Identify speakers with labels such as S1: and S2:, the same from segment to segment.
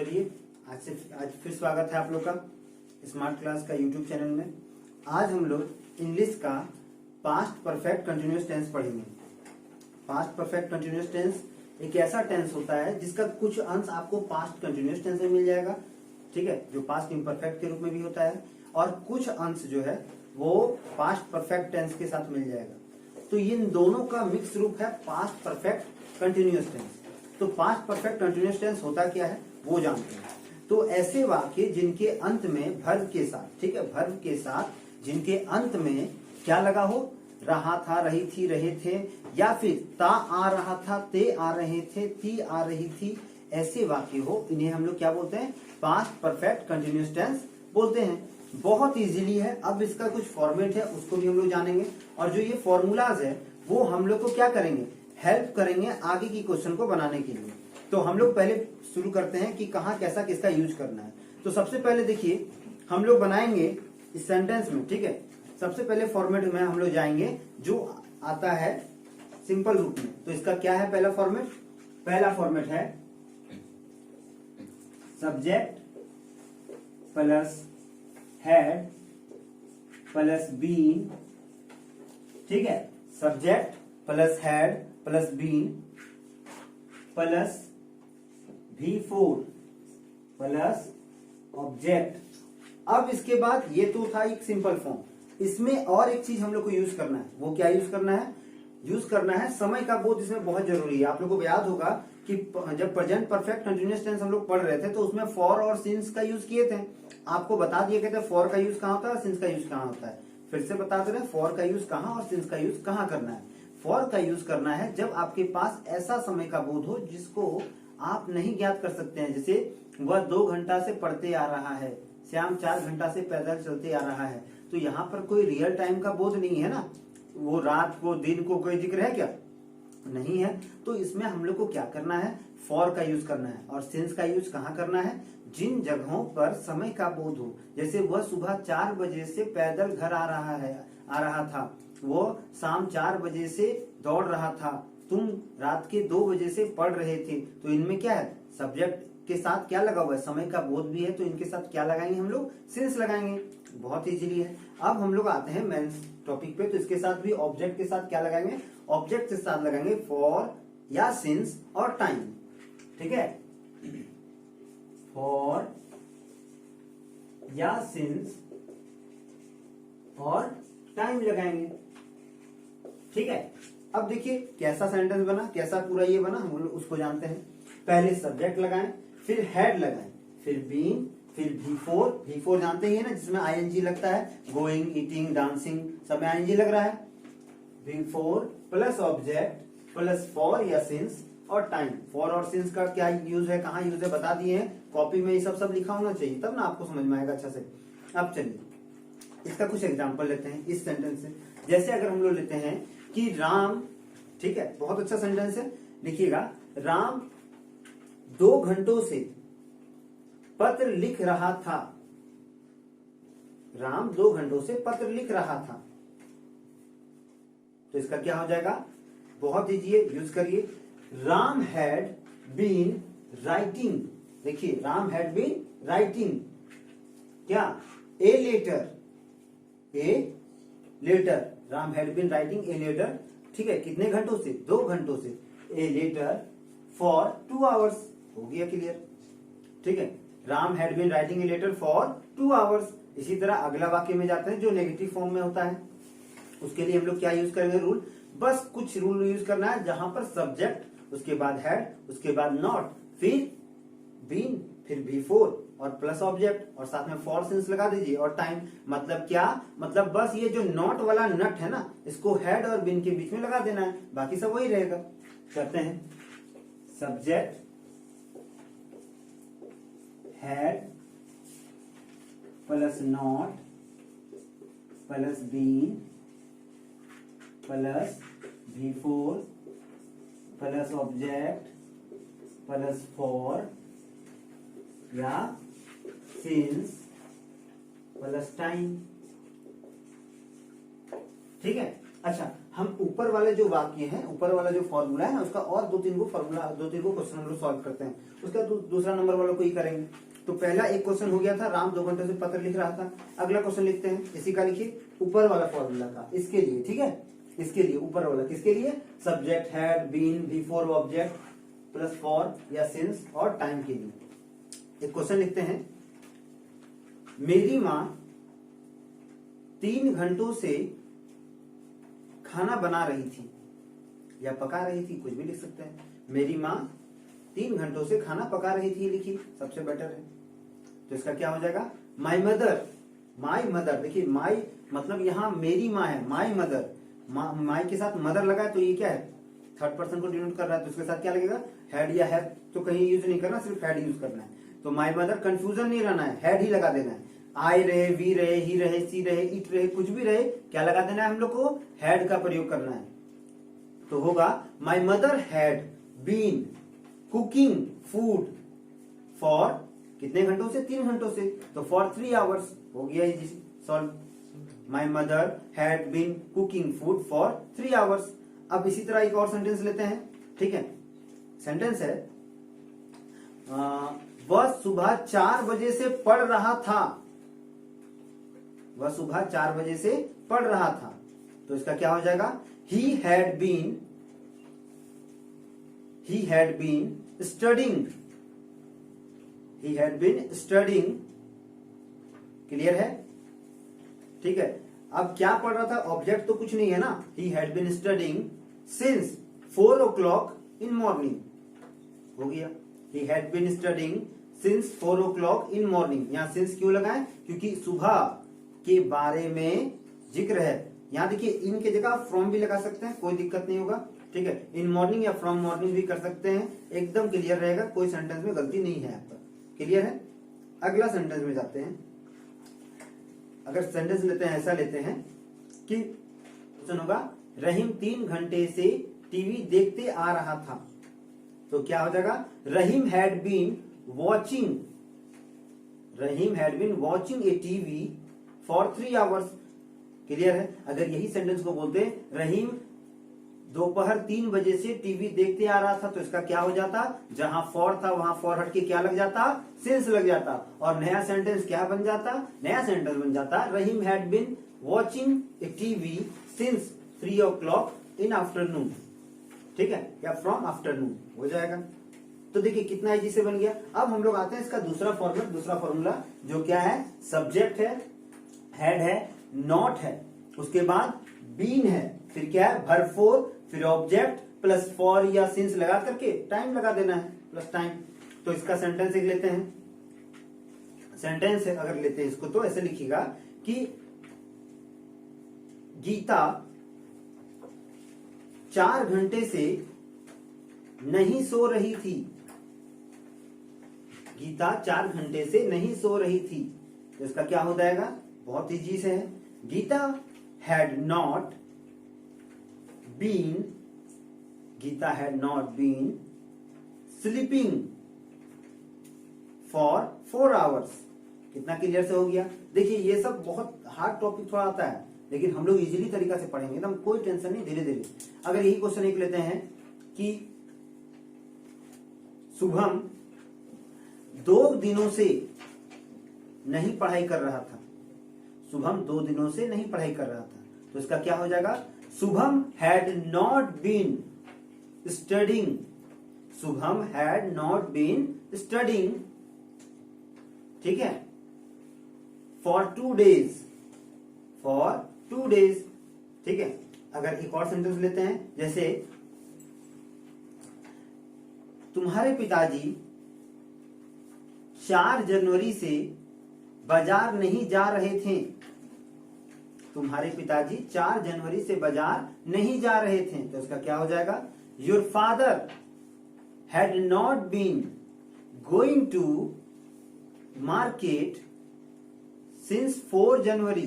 S1: चलिए आज फिर स्वागत है आप लोग का स्मार्ट क्लास का यूट्यूब चैनल में। आज हम लोग इंग्लिश का पास्ट परफेक्ट कंटिन्यूअस टेंस पढ़ेंगे। पास्ट परफेक्ट कंटिन्यूअस टेंस एक ऐसा टेंस होता है जिसका कुछ अंश आपको पास्ट कंटिन्यूअस टेंस में मिल जाएगा, ठीक है, जो पास्ट इम्परफेक्ट के रूप में भी होता है, और कुछ अंश जो है वो पास्ट परफेक्ट टेंस के साथ मिल जाएगा। तो इन दोनों का मिक्स रूप है पास्ट परफेक्ट कंटिन्यूअस टेंस। तो पास्ट परफेक्ट कंटिन्यूअस टेंस होता क्या है वो जानते हैं। तो ऐसे वाक्य जिनके अंत में वर्ब के साथ, ठीक है, वर्ब के साथ जिनके अंत में क्या लगा हो, रहा था, रही थी, रहे थे, या फिर ता आ रहा था, ते आ रहे थे, ती आ रही थी, ऐसे वाक्य हो, इन्हें हम लोग क्या बोलते हैं, पास्ट परफेक्ट कंटिन्यूअस टेंस बोलते हैं। बहुत इजीली है। अब इसका कुछ फॉर्मेट है उसको भी हम लोग जानेंगे, और जो ये फॉर्मूलाज है वो हम लोग को क्या करेंगे, हेल्प करेंगे आगे की क्वेश्चन को बनाने के लिए। तो हम लोग पहले शुरू करते हैं कि कहाँ कैसा किसका यूज करना है। तो सबसे पहले देखिए हम लोग बनाएंगे इस सेंटेंस में, ठीक है, सबसे पहले फॉर्मेट में हम लोग जाएंगे जो आता है सिंपल रूप में। तो इसका क्या है पहला फॉर्मेट? पहला फॉर्मेट है subject plus had plus been, ठीक है, subject plus had plus been plus V4 plus object. अब इसके बाद ये तो था एक सिंपल फॉर्म। इसमें और एक चीज हम लोग को यूज करना है। वो क्या यूज करना है? यूज करना है समय का बोध। इसमें बहुत जरूरी है। आप लोगों को याद होगा कि जब प्रेजेंट परफेक्ट कंटिन्यूअस टेंस हम लोग पढ़ रहे थे तो उसमें फॉर और सिंस का यूज किए थे। आपको बता दिए गए थे फॉर का यूज कहाँ होता है और सिंस का यूज कहाँ होता है। फिर से बता दे रहे, फॉर का यूज कहाँ और सिंस का यूज कहाँ करना है। फॉर का यूज करना है जब आपके पास ऐसा समय का बोध हो जिसको आप नहीं ज्ञात कर सकते हैं। जैसे वह 2 घंटा से पढ़ते आ रहा है, श्याम 4 घंटा से पैदल चलते आ रहा है। तो यहाँ पर कोई रियल टाइम का बोध नहीं है ना, वो रात को दिन को कोई जिक्र है क्या? नहीं है। तो इसमें हम लोग को क्या करना है, फॉर का यूज करना है। और सिंस का यूज कहाँ करना है? जिन जगहों पर समय का बोध हो। जैसे वह सुबह 4 बजे से पैदल घर आ रहा था, वो शाम 4 बजे से दौड़ रहा था, तुम रात के 2 बजे से पढ़ रहे थे। तो इनमें क्या है, सब्जेक्ट के साथ क्या लगा हुआ है, समय का बोध भी है। तो इनके साथ क्या लगाएंगे हम लोग, सिंस लगाएंगे। बहुत इजीली है। अब हम लोग आते हैं मेन टॉपिक पे। तो इसके साथ भी ऑब्जेक्ट के साथ क्या लगाएंगे, ऑब्जेक्ट के साथ लगाएंगे फॉर या सिंस और टाइम, ठीक है, फॉर या सिंस और टाइम लगाएंगे, ठीक है। अब देखिए कैसा सेंटेंस बना, कैसा पूरा ये बना, हम लोग उसको जानते हैं। पहले सब्जेक्ट लगाएं, फिर हेड लगाएं, फिर बीन, फिर V4 जानते ही है ना, जिसमें ING लगता है, गोइंग, ईटिंग, डांसिंग, सब में ING लग रहा है। V4 plus object plus for या सिंस और टाइम। फॉर और सिंस का क्या यूज है, कहाँ यूज है बता दिए हैं। कॉपी में ये सब लिखा होना चाहिए, तब ना आपको समझ में आएगा अच्छा से। अब चलिए इसका कुछ एग्जाम्पल लेते हैं इस सेंटेंस से। जैसे अगर हम लोग लेते हैं कि राम, ठीक है, बहुत अच्छा सेंटेंस है, लिखिएगा, राम 2 घंटों से पत्र लिख रहा था। राम 2 घंटों से पत्र लिख रहा था। तो इसका क्या हो जाएगा, बहुत इजी है, यूज करिए। Ram had been writing. देखिए राम हैड बीन राइटिंग क्या, a letter, Ram had been writing a letter, ठीक है, कितने घंटों से, 2 घंटों से, ए लेटर फॉर 2 आवर्स। हो गया क्लियर, ठीक है, Ram had been writing a letter for 2 hours. इसी तरह अगला वाक्य में जाते हैं जो नेगेटिव फॉर्म में होता है। उसके लिए हम लोग क्या यूज करेंगे, रूल, बस कुछ रूल यूज करना है जहां पर सब्जेक्ट, उसके बाद हेड, उसके बाद नॉट, फिर बीन, फिर V4 और प्लस ऑब्जेक्ट, और साथ में फॉर सिंस लगा दीजिए, और टाइम। मतलब क्या, मतलब बस ये जो नॉट वाला नट है ना, इसको हेड और बीन के बीच में लगा देना है, बाकी सब वही रहेगा। करते हैं, subject had plus not plus been plus V4 plus object plus for या सिंस प्लस टाइम, ठीक है। अच्छा, हम ऊपर वाले जो वाक्य हैं, ऊपर वाला जो फॉर्मूला है ना, उसका और दो तीन को क्वेश्चन हम लोग सॉल्व करते हैं। उसका दूसरा नंबर वाला को ही करेंगे। तो पहला एक क्वेश्चन हो गया था, राम 2 घंटे से पत्र लिख रहा था। अगला क्वेश्चन लिखते हैं, इसी का लिखिए, ऊपर वाला फॉर्मूला का, इसके लिए, ठीक है, इसके लिए ऊपर वाला, किसके लिए, subject, had, been, before object plus for या सिंस और टाइम के लिए। एक क्वेश्चन लिखते हैं, मेरी माँ 3 घंटों से खाना बना रही थी या पका रही थी, कुछ भी लिख सकते हैं। मेरी माँ 3 घंटों से खाना पका रही थी लिखी, सबसे बेटर है। तो इसका क्या हो जाएगा, माई मदर, माई मदर, देखिए माई मतलब यहां मेरी माँ है, माई मदर, माई के साथ मदर लगा है तो ये क्या है, थर्ड पर्सन को डिनोट कर रहा है, तो उसके साथ क्या लगेगा, हैड या हैव, तो कहीं यूज नहीं करना, सिर्फ हैड यूज करना है। तो माई मदर, कंफ्यूजन नहीं रहना है, हैड ही लगा देना है। आई रहे, वी रहे, ही रहे, सी रहे, इट रहे, कुछ भी रहे, क्या लगा देना है हम लोग को, हैड का प्रयोग करना है। तो होगा my mother had been cooking food for कितने घंटों से, 3 घंटों से, तो फॉर 3 आवर्स हो गया ये solve. My mother had been cooking food for 3 hours. अब इसी तरह एक और सेंटेंस लेते हैं, ठीक है। सेंटेंस है, वह सुबह 4 बजे से पढ़ रहा था, वह सुबह 4 बजे से पढ़ रहा था। तो इसका क्या हो जाएगा, he had been studying, he had been studying, clear है, ठीक है। अब क्या पढ़ रहा था, ऑब्जेक्ट तो कुछ नहीं है ना, he had been studying since 4 o'clock in morning, हो गया, he had been studying since 4 o'clock in morning। यहां since क्यों लगाएं, क्योंकि सुबह के बारे में जिक्र है। यहां देखिए, इन के जगह फ्रॉम भी लगा सकते हैं, कोई दिक्कत नहीं होगा, ठीक है। इन मॉर्निंग या फ्रॉम मॉर्निंग भी कर सकते हैं, एकदम क्लियर रहेगा, कोई सेंटेंस में गलती नहीं है आपका, क्लियर है। अगला सेंटेंस में जाते हैं। अगर सेंटेंस लेते हैं, ऐसा लेते हैं कि क्वेश्चन होगा, रहीम 3 घंटे से टीवी देखते आ रहा था। तो क्या हो जाएगा, Rahim had been watching a TV for 3 hours, clear है। अगर यही सेंटेंस को बोलते रहीम दोपहर 3 बजे से टीवी देखते आ रहा था, तो इसका क्या हो जाता, जहां फॉर था वहां फॉर हट के क्या लग जाता, सिंस लग जाता, और नया सेंटेंस क्या बन जाता, नया सेंटेंस बन जाता, Rahim had been watching a TV since 3 o'clock in afternoon, ठीक है, या फ्रॉम आफ्टरनून हो जाएगा। तो देखिए कितना इजी से बन गया। अब हम लोग आते हैं इसका दूसरा फॉर्मूला, जो क्या है, सब्जेक्ट है, हैड है, नॉट है, उसके बाद बीन है, फिर क्या है, वर्ब फोर, फिर ऑब्जेक्ट प्लस फॉर या सिंस लगा करके टाइम लगा देना है, प्लस टाइम। तो इसका सेंटेंस एक लेते हैं, सेंटेंस अगर लेते हैं इसको तो ऐसे लिखिएगा कि गीता 4 घंटे से नहीं सो रही थी, गीता 4 घंटे से नहीं सो रही थी। तो इसका क्या हो जाएगा, बहुत इजी से है, Gita had not been sleeping for 4 hours. कितना क्लियर से हो गया। देखिए ये सब बहुत हार्ड टॉपिक थोड़ा आता है, लेकिन हम लोग इजीली तरीका से पढ़ेंगे, एकदम कोई टेंशन नहीं, धीरे धीरे। अगर यही क्वेश्चन एक लेते हैं कि शुभम 2 दिनों से नहीं पढ़ाई कर रहा था, शुभम 2 दिनों से नहीं पढ़ाई कर रहा था। तो इसका क्या हो जाएगा, Shubham had not been studying, Shubham had not been studying, ठीक है, फॉर 2 डेज, ठीक है। अगर एक और सेंटेंस लेते हैं, जैसे तुम्हारे पिताजी 4 जनवरी से बाजार नहीं जा रहे थे, तुम्हारे पिताजी 4 जनवरी से बाजार नहीं जा रहे थे। तो इसका क्या हो जाएगा, your father had not been going to market since 4 January.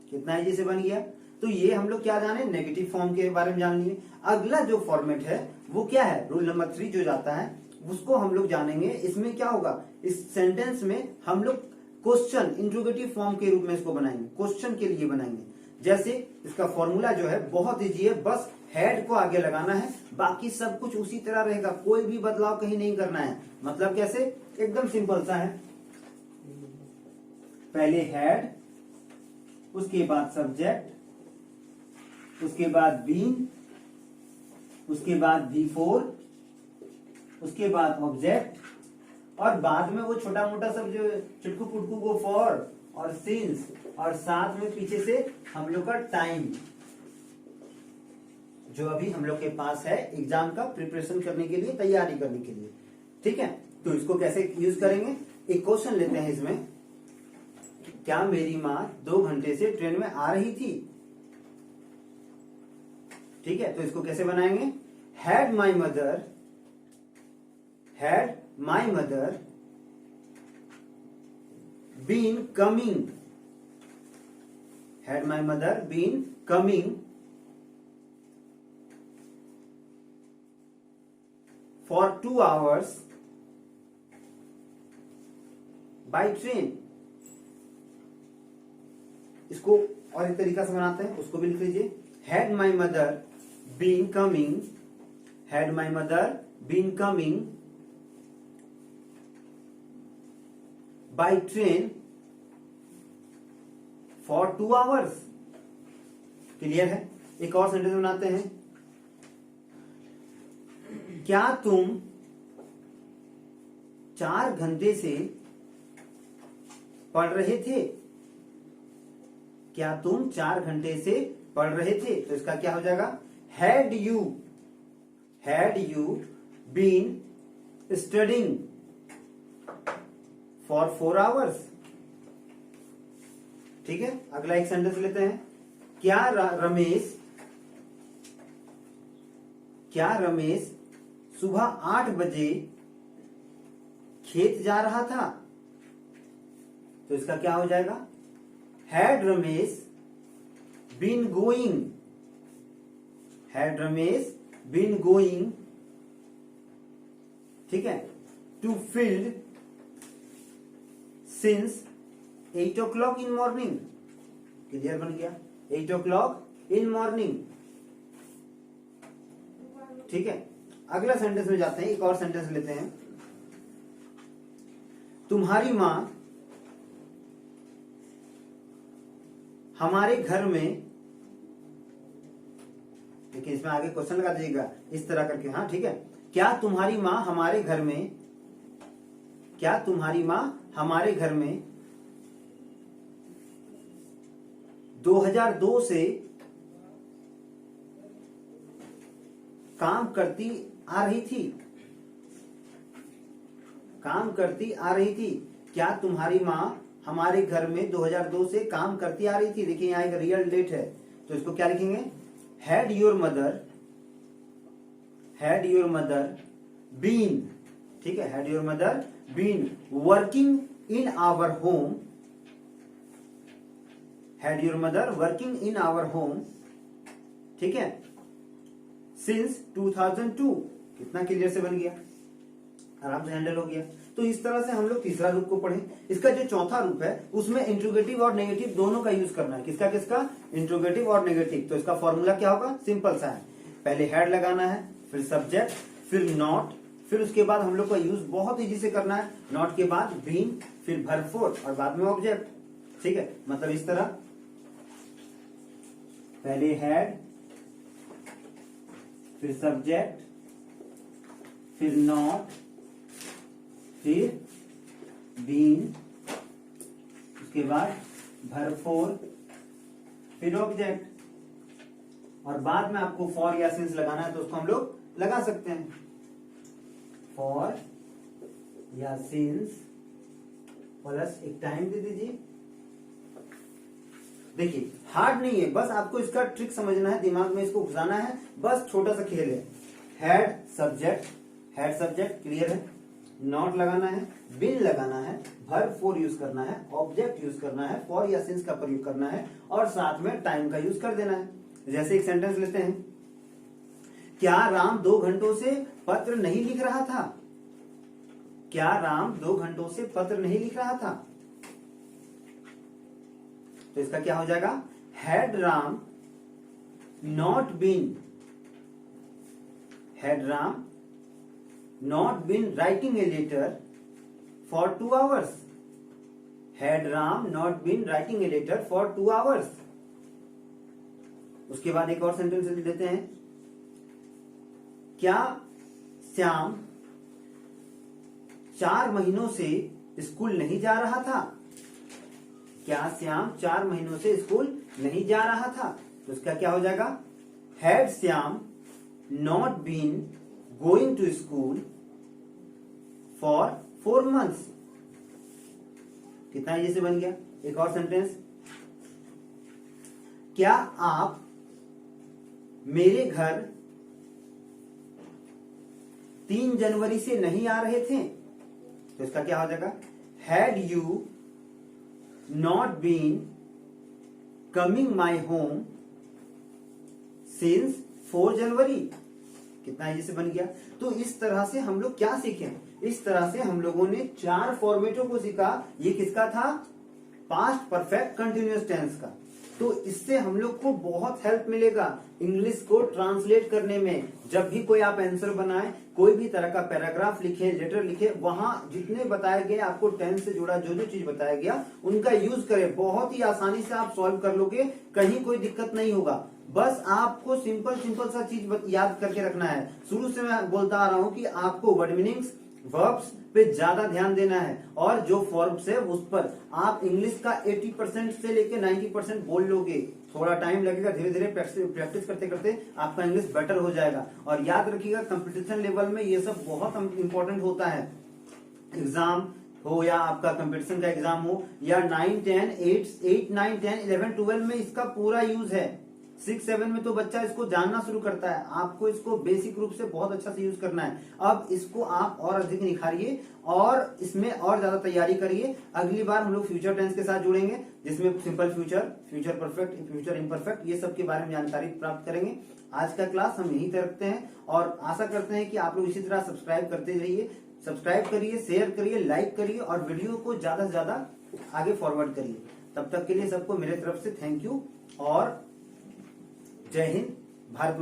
S1: कितना इजी से बन गया। तो ये हम लोग क्या जाने, नेगेटिव फॉर्म के बारे में जान लिए। अगला जो फॉर्मेट है वो क्या है, रूल नंबर 3 जो जाता है उसको हम लोग जानेंगे। इसमें क्या होगा, इस सेंटेंस में हम लोग क्वेश्चन इंट्रोगेटिव फॉर्म के रूप में इसको बनाएंगे, क्वेश्चन के लिए बनाएंगे। जैसे इसका फॉर्मूला जो है बहुत इजी है, बस हेड को आगे लगाना है, बाकी सब कुछ उसी तरह रहेगा, कोई भी बदलाव कहीं नहीं करना है। मतलब कैसे, एकदम सिंपल सा है, पहले हेड, उसके बाद सब्जेक्ट, उसके बाद बीन, उसके बाद B4, उसके बाद ऑब्जेक्ट, और बाद में वो छोटा मोटा सब जो चुटकू पुटकू को फॉर और सिंस, और साथ में पीछे से हम लोग का टाइम, जो अभी हम लोग के पास है एग्जाम का प्रिपरेशन करने के लिए, तैयारी करने के लिए। ठीक है, तो इसको कैसे यूज करेंगे, एक क्वेश्चन लेते हैं इसमें, क्या मेरी माँ 2 घंटे से ट्रेन में आ रही थी। ठीक है, तो इसको कैसे बनाएंगे, had my mother been coming, had my mother been coming for 2 hours by train। इसको और एक तरीका से बनाते हैं, उसको भी लिख लीजिए, had my mother been coming by train for 2 hours। Clear है। एक और सेंटेंस बनाते हैं, क्या तुम 4 घंटे से पढ़ रहे थे। क्या तुम 4 घंटे से पढ़ रहे थे, तो इसका क्या हो जाएगा, had you been studying for 4 hours। ठीक है, अगला एक सेंटेंस लेते हैं, क्या रमेश सुबह 8 बजे खेत जा रहा था, तो इसका क्या हो जाएगा, हैड रमेश बीन गोइंग, ठीक है, to field since 8 o'clock in morning। Clear बन गया, 8 o'clock in morning। ठीक है, अगला सेंटेंस में जाते हैं, एक और सेंटेंस लेते हैं, तुम्हारी माँ हमारे घर में, देखिए इसमें आगे क्वेश्चन लगा दीजिएगा इस तरह करके, हाँ ठीक है, क्या तुम्हारी माँ हमारे घर में 2002 से काम करती आ रही थी। क्या तुम्हारी माँ हमारे घर में 2002 से काम करती आ रही थी। देखिए यहाँ एक रियल डेट है, तो इसको क्या लिखेंगे, हैड योर मदर बीन, ठीक है, had your mother been working in our home, had your mother working in our home, ठीक है, सिंस 2002। कितना क्लियर से बन गया, आराम से हैंडल हो गया। तो इस तरह से हम लोग तीसरा रूप को पढ़े। इसका जो चौथा रूप है उसमें इंट्रोगेटिव और नेगेटिव दोनों का यूज करना है। किसका, इंट्रोगेटिव और नेगेटिव। तो इसका फॉर्मूला क्या होगा, सिंपल सा है, पहले हेड लगाना है, फिर सब्जेक्ट, फिर नॉट, फिर उसके बाद हम लोग का यूज बहुत इजी से करना है, नॉट के बाद बीन, फिर भरपूर और बाद में ऑब्जेक्ट। ठीक है, मतलब इस तरह, पहले हेड, फिर सब्जेक्ट, फिर नॉट, फिर बीन, उसके बाद भरपूर, फिर ऑब्जेक्ट, और बाद में आपको फॉर या सिंस लगाना है तो उसको हम लोग लगा सकते हैं, फॉर या सिंस प्लस एक टाइम दे दीजिए। देखिए हार्ड नहीं है, बस आपको इसका ट्रिक समझना है, दिमाग में इसको घुसाना है, बस छोटा सा खेल है। हेड सब्जेक्ट क्लियर है, नॉट लगाना है, बिन लगाना है, भरपूर यूज करना है, ऑब्जेक्ट यूज करना है, फॉर या सिंस का प्रयोग करना है, और साथ में टाइम का यूज कर देना है। जैसे एक सेंटेंस लेते हैं, क्या राम 2 घंटों से पत्र नहीं लिख रहा था। क्या राम 2 घंटों से पत्र नहीं लिख रहा था, तो इसका क्या हो जाएगा, had Ram not been writing a letter for 2 hours? Had Ram not been writing a letter for 2 hours? उसके बाद एक और सेंटेंस लिख देते हैं, क्या श्याम 4 महीनों से स्कूल नहीं जा रहा था? क्या श्याम 4 महीनों से स्कूल नहीं जा रहा था? तो उसका क्या हो जाएगा? Had Shyam not been going to school for 4 months? कितना इजी से बन गया। एक और सेंटेंस, क्या आप मेरे घर 3 जनवरी से नहीं आ रहे थे? तो इसका क्या हो जाएगा? Had you not been coming my home since 4 January? कितना इजी से बन गया। तो इस तरह से हम लोग क्या सीखे? इस तरह से हम लोगों ने 4 फॉर्मेटों को सीखा। ये किसका था? पास्ट परफेक्ट कंटिन्यूअस टेंस का। तो इससे हम लोग को बहुत हेल्प मिलेगा इंग्लिश को ट्रांसलेट करने में। जब भी कोई आप आंसर बनाए, कोई भी तरह का पैराग्राफ लिखे, लेटर लिखे, वहां जितने बताए गए आपको टेंस से जुड़ा जो जो चीज बताया गया उनका यूज करें। बहुत ही आसानी से आप सॉल्व कर लोगे, कहीं कोई दिक्कत नहीं होगा। बस आपको सिंपल सा चीज याद करके रखना है। शुरू से मैं बोलता आ रहा हूं कि आपको वर्ड मीनिंग्स, वर्ब्स पे ज्यादा ध्यान देना है और जो फॉर्म्स है उस पर आप इंग्लिश का 80% से लेके 90% बोल लोगे। थोड़ा टाइम लगेगा, धीरे धीरे प्रैक्टिस करते करते आपका इंग्लिश बेटर हो जाएगा। और याद रखिएगा कंपटीशन लेवल में ये सब बहुत इंपॉर्टेंट होता है। एग्जाम हो या आपका कंपटीशन का एग्जाम हो या 9, 10, 8, 9, 10, 11, 12 में इसका पूरा यूज है। 6, 7 में तो बच्चा इसको जानना शुरू करता है। आपको इसको बेसिक रूप से बहुत अच्छा से यूज करना है। अब इसको आप और अधिक निखारिए और इसमें और ज्यादा तैयारी करिए। अगली बार हम लोग फ्यूचर टेंस के साथ जुड़ेंगे, जिसमें simple future, future perfect, future imperfect, ये सब के बारे में जानकारी प्राप्त करेंगे। आज का क्लास हम यहीं तक रखते हैं और आशा करते हैं कि आप लोग इसी तरह सब्सक्राइब करते रहिए। सब्सक्राइब करिए, शेयर करिए, लाइक करिए और वीडियो को ज्यादा से ज्यादा आगे फॉरवर्ड करिए। तब तक के लिए सबको मेरे तरफ से थैंक यू और जय हिंद। भारत माता।